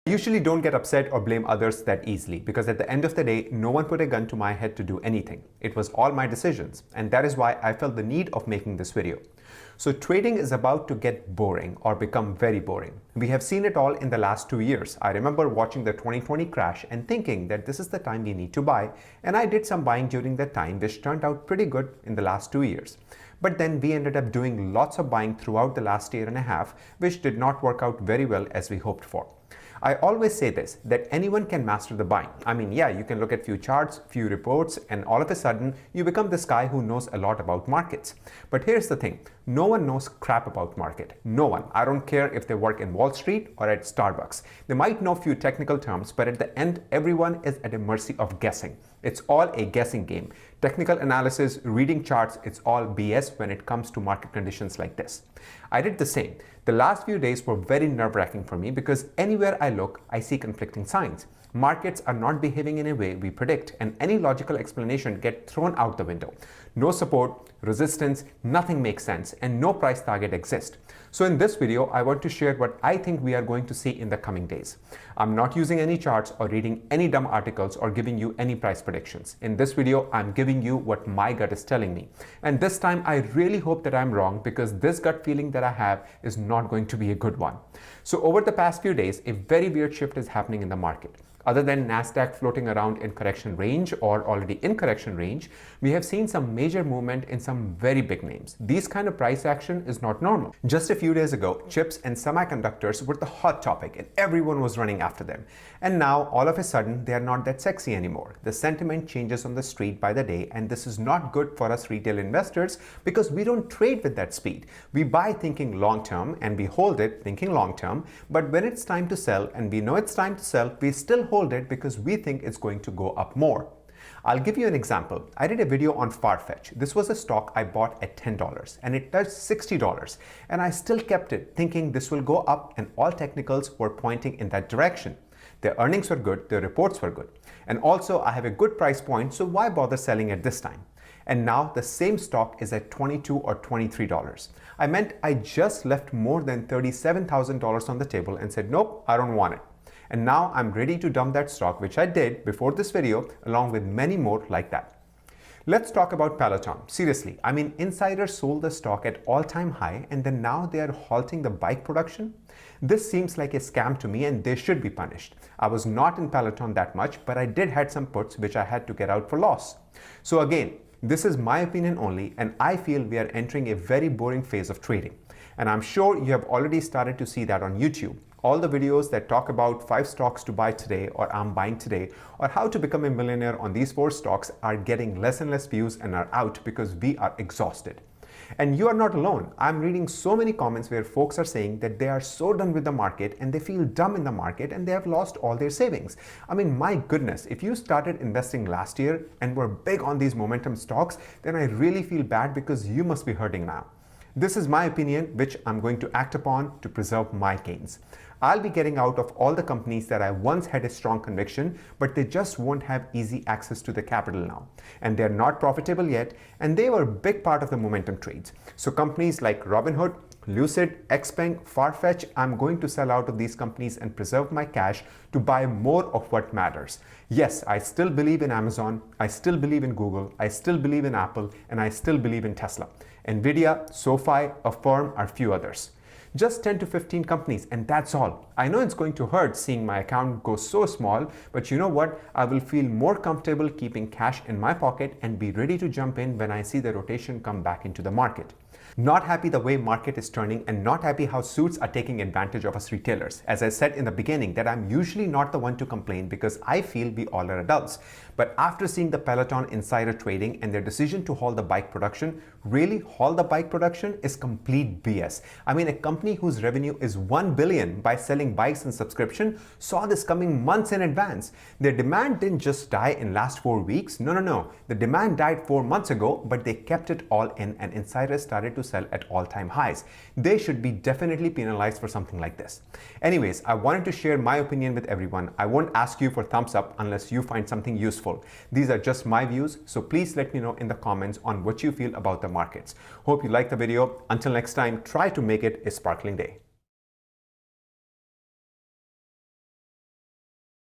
I usually don't get upset or blame others that easily because at the end of the day, no one put a gun to my head to do anything. It was all my decisions, and that is why I felt the need of making this video. So trading is about to get boring or become very boring. We have seen it all in the last 2 years. I remember watching the 2020 crash and thinking that this is the time we need to buy, and I did some buying during that time which turned out pretty good in the last 2 years. But then we ended up doing lots of buying throughout the last year and a half, which did not work out very well as we hoped for. I always say this, that anyone can master the buying. I mean, yeah, you can look at few charts, few reports, and all of a sudden, you become this guy who knows a lot about markets. But here's the thing, no one knows crap about market. No one. I don't care if they work in Wall Street or at Starbucks. They might know few technical terms, but at the end, everyone is at the mercy of guessing. It's all a guessing game. Technical analysis, reading charts, it's all BS when it comes to market conditions like this. I did the same. The last few days were very nerve-wracking for me because anywhere I look, I see conflicting signs. Markets are not behaving in a way we predict, and any logical explanation gets thrown out the window. No support, resistance, nothing makes sense, and no price target exists. So in this video, I want to share what I think we are going to see in the coming days. I'm not using any charts or reading any dumb articles or giving you any price predictions. In this video, I'm giving you what my gut is telling me. And this time, I really hope that I'm wrong because this gut feeling that I have is not going to be a good one. So over the past few days, a very weird shift is happening in the market. Other than NASDAQ floating around in correction range or already in correction range, we have seen some major movement in some very big names. These kind of price action is not normal. Just a few days ago, chips and semiconductors were the hot topic and everyone was running after them. And now all of a sudden, they are not that sexy anymore. The sentiment changes on the street by the day, and this is not good for us retail investors because we don't trade with that speed. We buy thinking long term and we hold it thinking long term, but when it's time to sell and we know it's time to sell, we still hold it because we think it's going to go up more. I'll give you an example. I did a video on Farfetch. This was a stock I bought at $10 and it touched $60 and I still kept it thinking this will go up, and all technicals were pointing in that direction. Their earnings were good, their reports were good. And also I have a good price point, so why bother selling at this time? And now the same stock is at $22 or $23. I meant I just left more than $37,000 on the table and said, nope, I don't want it. And now I'm ready to dump that stock, which I did before this video, along with many more like that. Let's talk about Peloton. Seriously, I mean, insiders sold the stock at all-time high and then now they are halting the bike production. This seems like a scam to me and they should be punished. I was not in Peloton that much, but I did had some puts which I had to get out for loss. So again, this is my opinion only, and I feel we are entering a very boring phase of trading. And I'm sure you have already started to see that on YouTube. All the videos that talk about 5 stocks to buy today, or I'm buying today, or how to become a millionaire on these 4 stocks are getting less and less views and are out because we are exhausted. And you are not alone. I'm reading so many comments where folks are saying that they are so done with the market and they feel dumb in the market and they have lost all their savings. I mean, my goodness, if you started investing last year and were big on these momentum stocks, then I really feel bad because you must be hurting now. This is my opinion, which I'm going to act upon to preserve my gains. I'll be getting out of all the companies that I once had a strong conviction, but they just won't have easy access to the capital now. And they're not profitable yet, and they were a big part of the momentum trades. So companies like Robinhood, Lucid, Xpeng, Farfetch, I'm going to sell out of these companies and preserve my cash to buy more of what matters. Yes, I still believe in Amazon, I still believe in Google, I still believe in Apple, and I still believe in Tesla. Nvidia, SoFi, Affirm are few others. Just 10 to 15 companies, and that's all. I know it's going to hurt seeing my account go so small, but you know what? I will feel more comfortable keeping cash in my pocket and be ready to jump in when I see the rotation come back into the market. Not happy the way market is turning and not happy how suits are taking advantage of us retailers. As I said in the beginning that I'm usually not the one to complain because I feel we all are adults. But after seeing the Peloton insider trading and their decision to halt the bike production, really halt the bike production is complete BS. I mean, a company whose revenue is $1 billion by selling bikes and subscription saw this coming months in advance. Their demand didn't just die in last 4 weeks. No. The demand died 4 months ago, but they kept it all in and insiders started to sell at all-time highs. They should be definitely penalized for something like this. Anyways, I wanted to share my opinion with everyone. I won't ask you for thumbs up unless you find something useful. These are just my views, so please let me know in the comments on what you feel about the markets. Hope you liked the video. Until next time, try to make it a sparkling day.